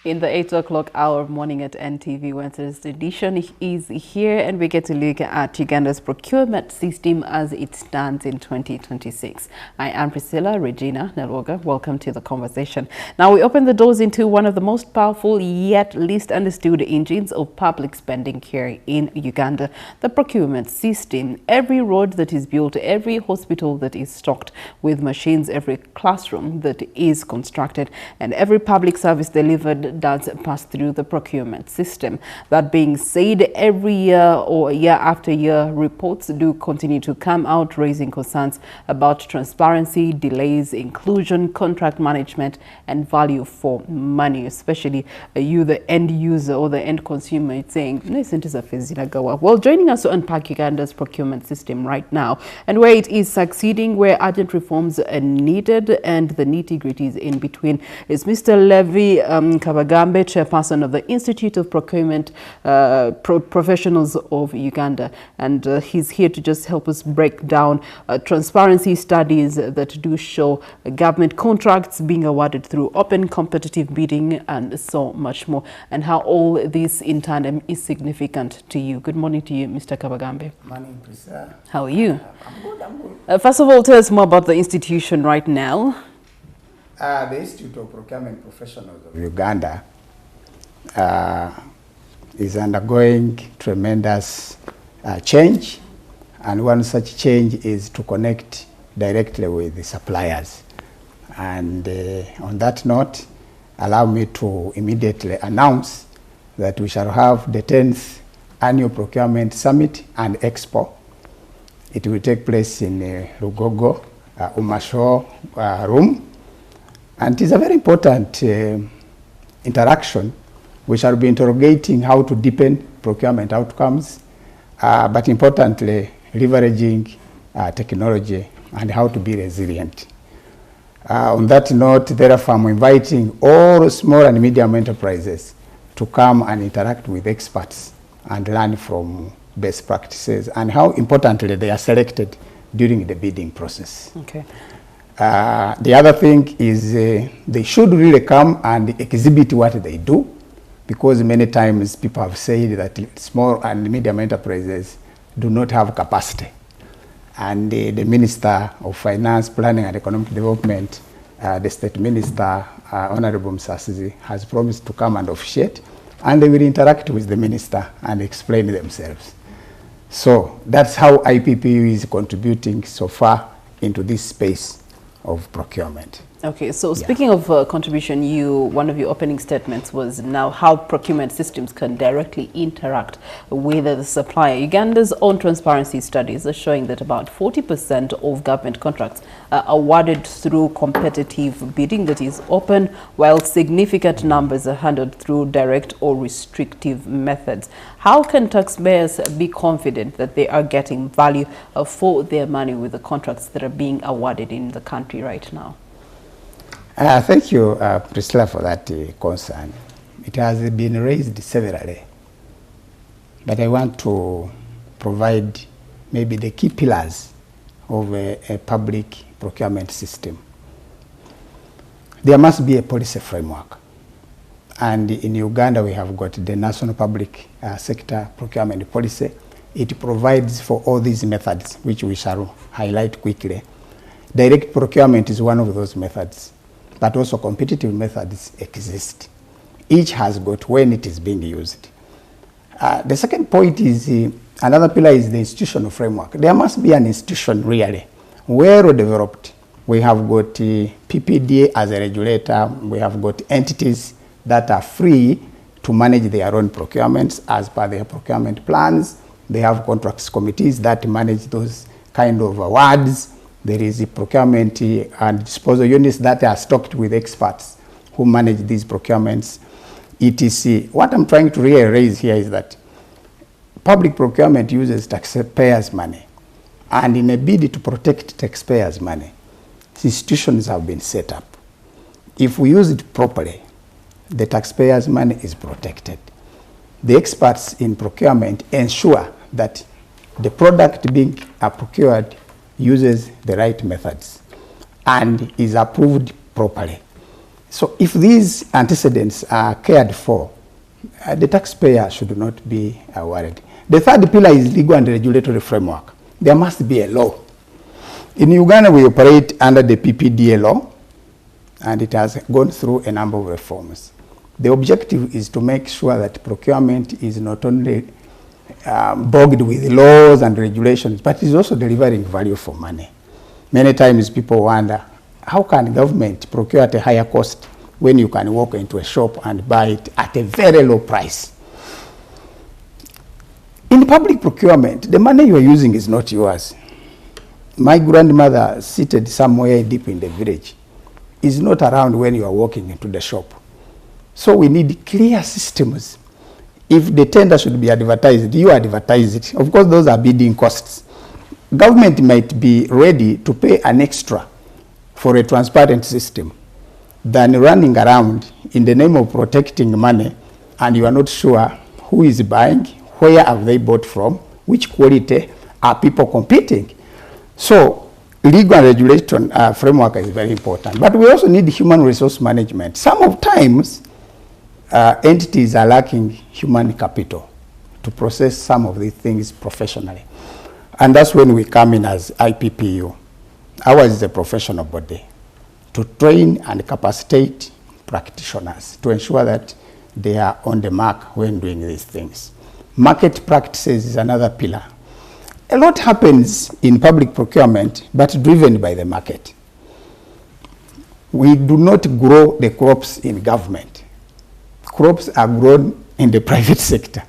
In the 8 o'clock hour morning at NTV Wednesday's edition is here, and we get to look at Uganda's procurement system as it stands in 2026. I am Priscilla Regina Nelwoga. Welcome to the conversation. Now, we open the doors into one of the most powerful yet least understood engines of public spending here in Uganda, the procurement system. Every road that is built, every hospital that is stocked with machines, every classroom that is constructed, and every public service delivered does pass through the procurement system. That being said, every year or year after year, reports do continue to come out raising concerns about transparency, delays, inclusion, contract management, and value for money, especially you, the end user or the end consumer. It's saying, well, joining us to unpack Uganda's procurement system right now and where it is succeeding, where urgent reforms are needed, and the nitty-gritties in between is Mr. Levi Bategeka Kabagambe, chairperson of the Institute of Procurement Professionals of Uganda, and he's here to just help us break down transparency studies that do show government contracts being awarded through open competitive bidding and so much more, and how all this in tandem is significant to you. Good morning to you, Mr. Kabagambe. Morning, Priscilla. How are you? I'm good. First of all, tell us more about the institution right now. The Institute of Procurement Professionals of Uganda is undergoing tremendous change, and one such change is to connect directly with the suppliers. And on that note, allow me to immediately announce that we shall have the 10th Annual Procurement Summit and Expo. It will take place in Lugogo, Umasho room. And it is a very important interaction. We shall be interrogating how to deepen procurement outcomes, but importantly, leveraging technology and how to be resilient. On that note, therefore, I'm inviting all small and medium enterprises to come and interact with experts and learn from best practices and how importantly they are selected during the bidding process. Okay. The other thing is they should really come and exhibit what they do, because many times people have said that small and medium enterprises do not have capacity. And the Minister of Finance, Planning and Economic Development, the State Minister, Honorable Msasizi, has promised to come and officiate, and they will interact with the Minister and explain themselves. So that's how IPPU is contributing so far into this space of procurement. Okay, so speaking of contribution, one of your opening statements was now how procurement systems can directly interact with the supplier. Uganda's own transparency studies are showing that about 40% of government contracts are awarded through competitive bidding that is open, while significant numbers are handled through direct or restrictive methods. How can taxpayers be confident that they are getting value for their money with the contracts that are being awarded in the country right now? Thank you, Priscilla, for that concern. It has been raised severally, but I want to provide maybe the key pillars of a public procurement system. There must be a policy framework, and in Uganda we have got the National Public Sector Procurement Policy. It provides for all these methods, which we shall highlight quickly. Direct procurement is one of those methods, but also competitive methods exist. Each has got when it is being used. The second point is, another pillar is the institutional framework. There must be an institution really, well developed. We have got PPDA as a regulator. We have got entities that are free to manage their own procurements as per their procurement plans. They have contracts committees that manage those kind of awards. There is a procurement and disposal units that are stocked with experts who manage these procurements, etc. What I'm trying to really raise here is that public procurement uses taxpayers' money, and in a bid to protect taxpayers' money, institutions have been set up. If we use it properly, the taxpayers' money is protected. The experts in procurement ensure that the product being procured uses the right methods and is approved properly. So if these antecedents are cared for, the taxpayer should not be worried. The third pillar is legal and regulatory framework. There must be a law. In Uganda, we operate under the PPDA law, and it has gone through a number of reforms. The objective is to make sure that procurement is not only bogged with laws and regulations, but is also delivering value for money. Many times people wonder, how can government procure at a higher cost when you can walk into a shop and buy it at a very low price? In public procurement, the money you are using is not yours. My grandmother, seated somewhere deep in the village, is not around when you are walking into the shop. So we need clear systems. If the tender should be advertised, you advertise it. Of course, those are bidding costs. Government might be ready to pay an extra for a transparent system than running around in the name of protecting money, and you are not sure who is buying, where have they bought from, which quality are people competing. So legal and regulation framework is very important. But we also need human resource management. Some of times, entities are lacking human capital to process some of these things professionally. And that's when we come in as IPPU. Ours is a professional body to train and capacitate practitioners to ensure that they are on the mark when doing these things. Market practices is another pillar. A lot happens in public procurement, but driven by the market. We do not grow the crops in government. Crops are grown in the private sector.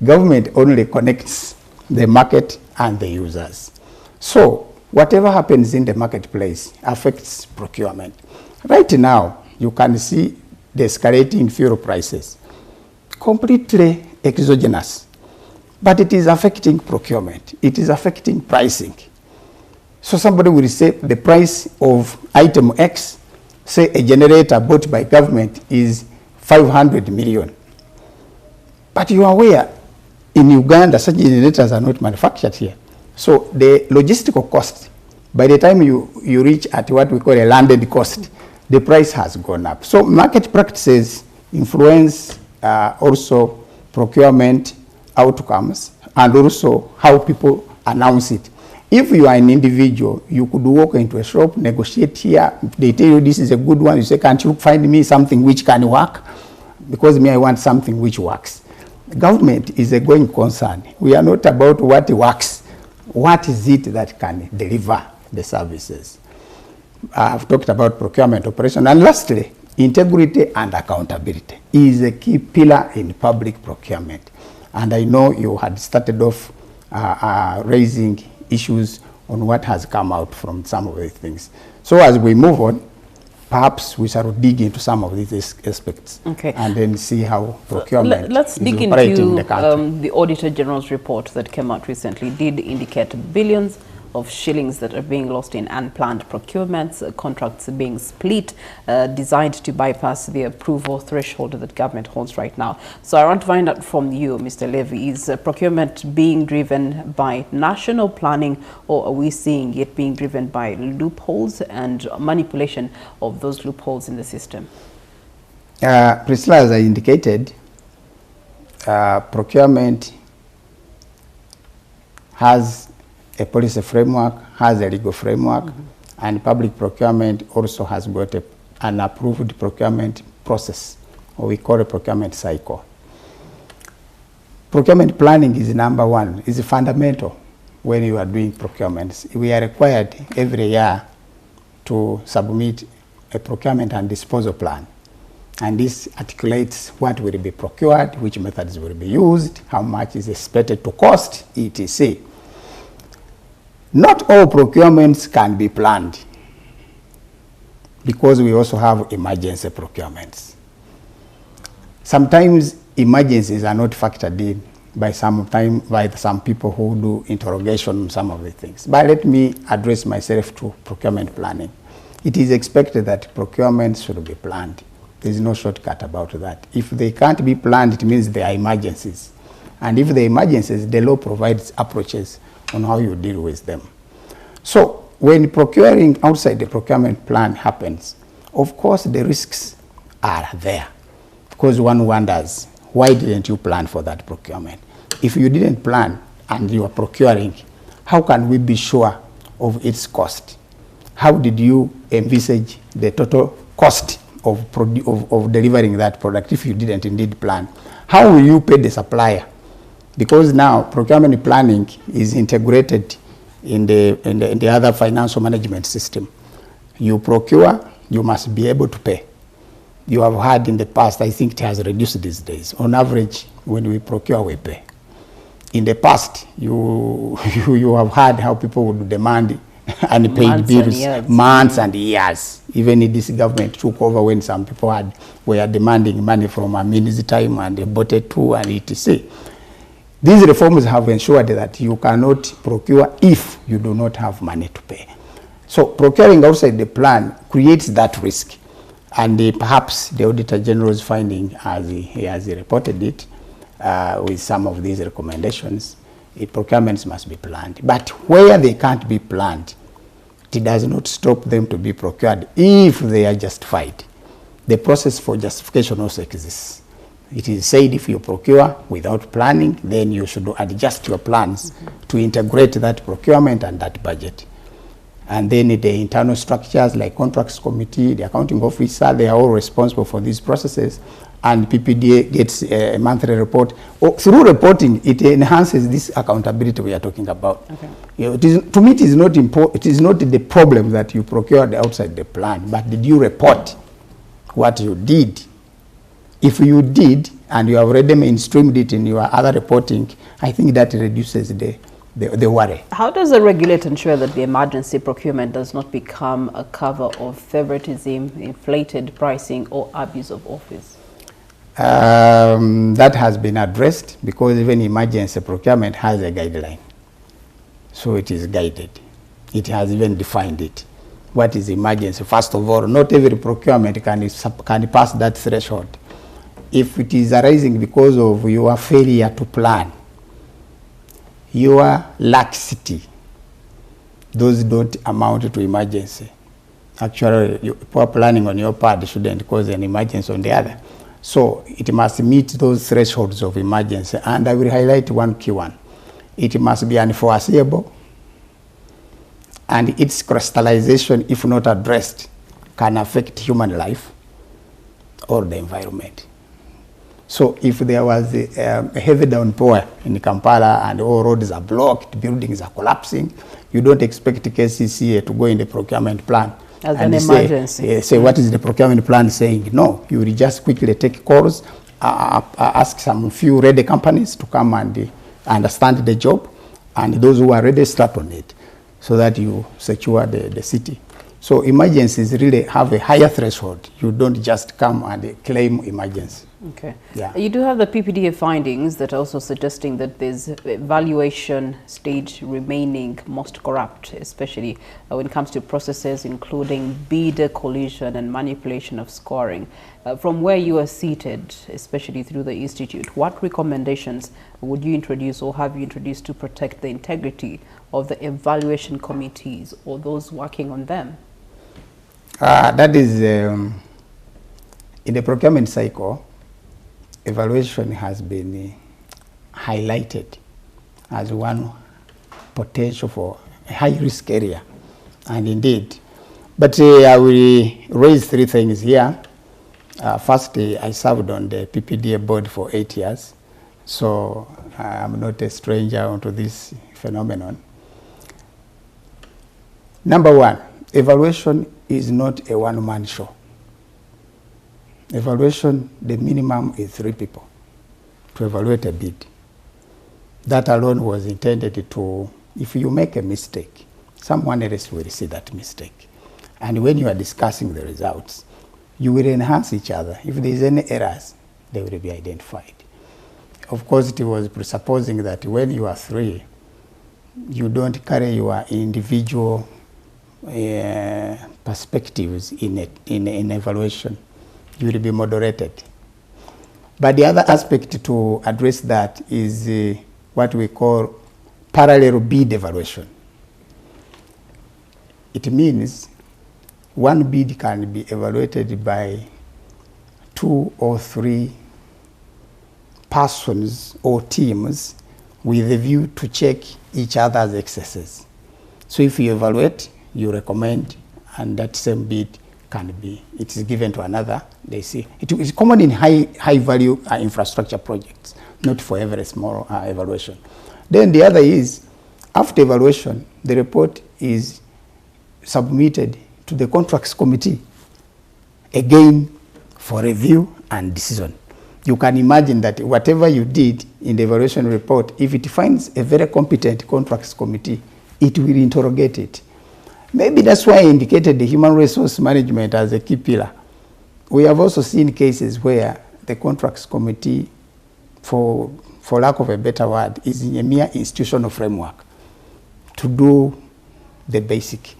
Government only connects the market and the users. So whatever happens in the marketplace affects procurement. Right now, you can see the escalating fuel prices, completely exogenous, but it is affecting procurement. It is affecting pricing. So somebody will say the price of item X, say a generator bought by government, is 500 million. But you are aware, in Uganda, such generators are not manufactured here. So the logistical cost, by the time you reach at what we call a landed cost, the price has gone up. So market practices influence also procurement outcomes and also how people announce it. If you are an individual, you could walk into a shop, negotiate here. They tell you this is a good one. You say, can't you find me something which can work? Because me, I want something which works. Government is a going concern. We are not about what works. What is it that can deliver the services? I've talked about procurement operation. And lastly, integrity and accountability is a key pillar in public procurement. And I know you had started off raising issues on what has come out from some of these things. So as we move on, perhaps we shall dig into some of these aspects, okay, and then see how procurement let's dig into the Auditor General's report that came out recently. Did indicate billions of shillings that are being lost in unplanned procurements, contracts being split, designed to bypass the approval threshold that government holds right now. So I want to find out from you, Mr. Levi, is procurement being driven by national planning, or are we seeing it being driven by loopholes and manipulation of those loopholes in the system? Priscilla, as I indicated, procurement has a policy framework, has a legal framework, and public procurement also has got an approved procurement process, or we call a procurement cycle. Procurement planning is number one, is fundamental when you are doing procurements. We are required every year to submit a procurement and disposal plan. And this articulates what will be procured, which methods will be used, how much is expected to cost, etc. Not all procurements can be planned, because we also have emergency procurements. Sometimes emergencies are not factored in by some people who do interrogation on some of the things. But let me address myself to procurement planning. It is expected that procurements should be planned. There is no shortcut about that. If they can't be planned, it means they are emergencies. And if they are emergencies, the law provides approaches on how you deal with them. So when procuring outside the procurement plan happens, of course the risks are there. Because one wonders, why didn't you plan for that procurement? If you didn't plan and you are procuring, how can we be sure of its cost? How did you envisage the total cost of delivering that product if you didn't indeed plan? How will you pay the supplier? Because now procurement planning is integrated in the other financial management system. You procure, you must be able to pay. You have had in the past, I think it has reduced these days. On average, when we procure, we pay. In the past, you have had how people would demand unpaid bills, months and years. Even in this government took over when some people were demanding money from a minutes time and bought it too and etc. These reforms have ensured that you cannot procure if you do not have money to pay. So procuring outside the plan creates that risk. And perhaps the Auditor General's finding, as he has reported it, with some of these recommendations, procurements must be planned. But where they can't be planned, it does not stop them to be procured if they are justified. The process for justification also exists. It is said if you procure without planning, then you should adjust your plans to integrate that procurement and that budget. And then the internal structures like contracts committee, the accounting officer, they are all responsible for these processes. And PPDA gets a monthly report. Through reporting, it enhances this accountability we are talking about. Okay. You know, to me, it is not important. It is not the problem that you procured outside the plan, but did you report what you did? If you did, and you have already mainstreamed it in your other reporting, I think that reduces the worry. How does the regulator ensure that the emergency procurement does not become a cover of favoritism, inflated pricing, or abuse of office? That has been addressed because even emergency procurement has a guideline. So it is guided. It has even defined it. What is emergency? First of all, not every procurement can pass that threshold. If it is arising because of your failure to plan, your laxity, those don't amount to emergency. Actually, poor planning on your part shouldn't cause an emergency on the other. So it must meet those thresholds of emergency. And I will highlight one key one. It must be unforeseeable, and its crystallization, if not addressed, can affect human life or the environment. So if there was a heavy downpour in Kampala and all roads are blocked, buildings are collapsing, you don't expect KCCA to go in the procurement plan as an emergency. Say what is the procurement plan saying? No, you will just quickly take calls, ask some few ready companies to come and understand the job, and those who are ready start on it so that you secure the city. So emergencies really have a higher threshold. You don't just come and claim emergency. Okay. Yeah. You do have the PPDA findings that are also suggesting that there's evaluation stage remaining most corrupt, especially when it comes to processes including bidder collusion and manipulation of scoring. From where you are seated, especially through the Institute, what recommendations would you introduce or have you introduced to protect the integrity of the evaluation committees or those working on them? That is, in the procurement cycle, evaluation has been highlighted as one potential for a high-risk area, and indeed. But I will raise three things here. First, I served on the PPDA board for 8 years, so I'm not a stranger to this phenomenon. Number one, evaluation is not a one-man show. Evaluation, the minimum is 3 people to evaluate a bid. That alone was intended to, if you make a mistake, someone else will see that mistake. And when you are discussing the results, you will enhance each other. If there is any errors, they will be identified. Of course, it was presupposing that when you are 3, you don't carry your individual perspectives in evaluation. You will be moderated. But the other aspect to address that is what we call parallel bid evaluation. It means one bid can be evaluated by 2 or 3 persons or teams with a view to check each other's excesses. So if you evaluate, you recommend, and that same bid can be, it is given to another, they see. It is common in high value infrastructure projects, not for every small evaluation. Then the other is, after evaluation, the report is submitted to the contracts committee, again for review and decision. You can imagine that whatever you did in the evaluation report, if it finds a very competent contracts committee, it will interrogate it. Maybe that's why I indicated the human resource management as a key pillar. We have also seen cases where the contracts committee, for lack of a better word, is in a mere institutional framework to do the basic.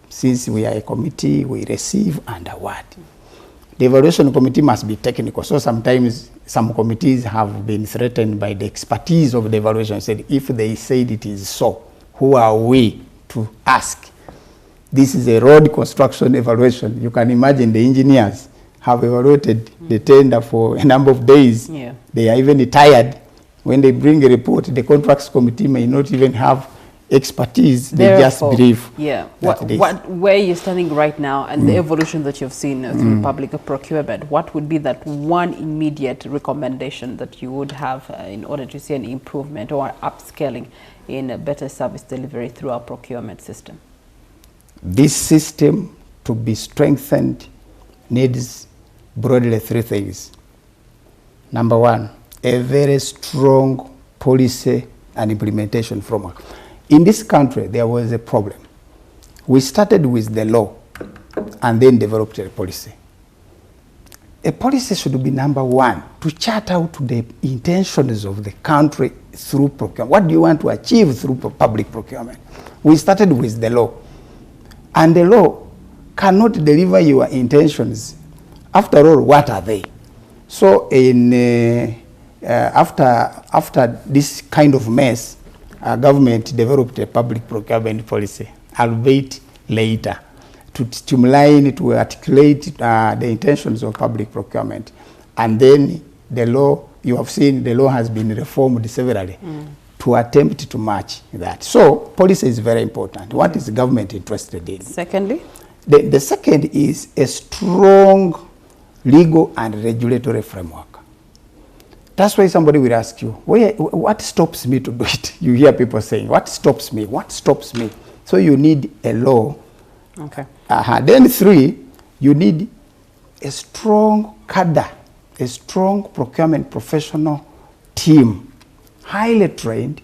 Since we are a committee, we receive and award. The evaluation committee must be technical. So sometimes some committees have been threatened by the expertise of the evaluation. Said, if they said it is so, who are we to ask? This is a road construction evaluation. You can imagine the engineers have evaluated the tender for a number of days. Yeah. They are even tired. When they bring a report, the contracts committee may not even have expertise. They just believe. Yeah. Where you're standing right now and the evolution that you've seen through public procurement, what would be that one immediate recommendation that you would have in order to see an improvement or upscaling in a better service delivery through our procurement system? This system to be strengthened needs broadly 3 things. Number 1, a very strong policy and implementation framework. In this country, there was a problem. We started with the law and then developed a policy. A policy should be number 1, to chart out the intentions of the country through procurement. What do you want to achieve through public procurement? We started with the law. And the law cannot deliver your intentions. After all, what are they? So after this kind of mess, our government developed a public procurement policy, albeit later, to streamline, to articulate the intentions of public procurement. And then the law, you have seen the law has been reformed severally to attempt to match that. So policy is very important. What is the government interested in? Secondly? The second is a strong legal and regulatory framework. That's why somebody will ask you, what stops me to do it? You hear people saying, what stops me? What stops me? So you need a law. Okay. Then 3, you need a strong cadre, a strong procurement professional team, highly trained,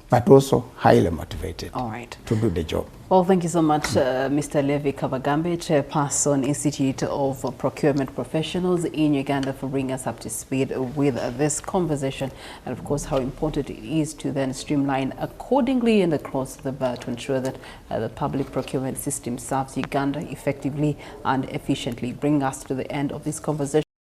but also highly motivated to do the job. Well, thank you so much, Mr. Levi Kabagambe, Chairperson, Institute of Procurement Professionals in Uganda, for bringing us up to speed with this conversation, and of course how important it is to then streamline accordingly and across the board to ensure that the public procurement system serves Uganda effectively and efficiently. Bring us to the end of this conversation.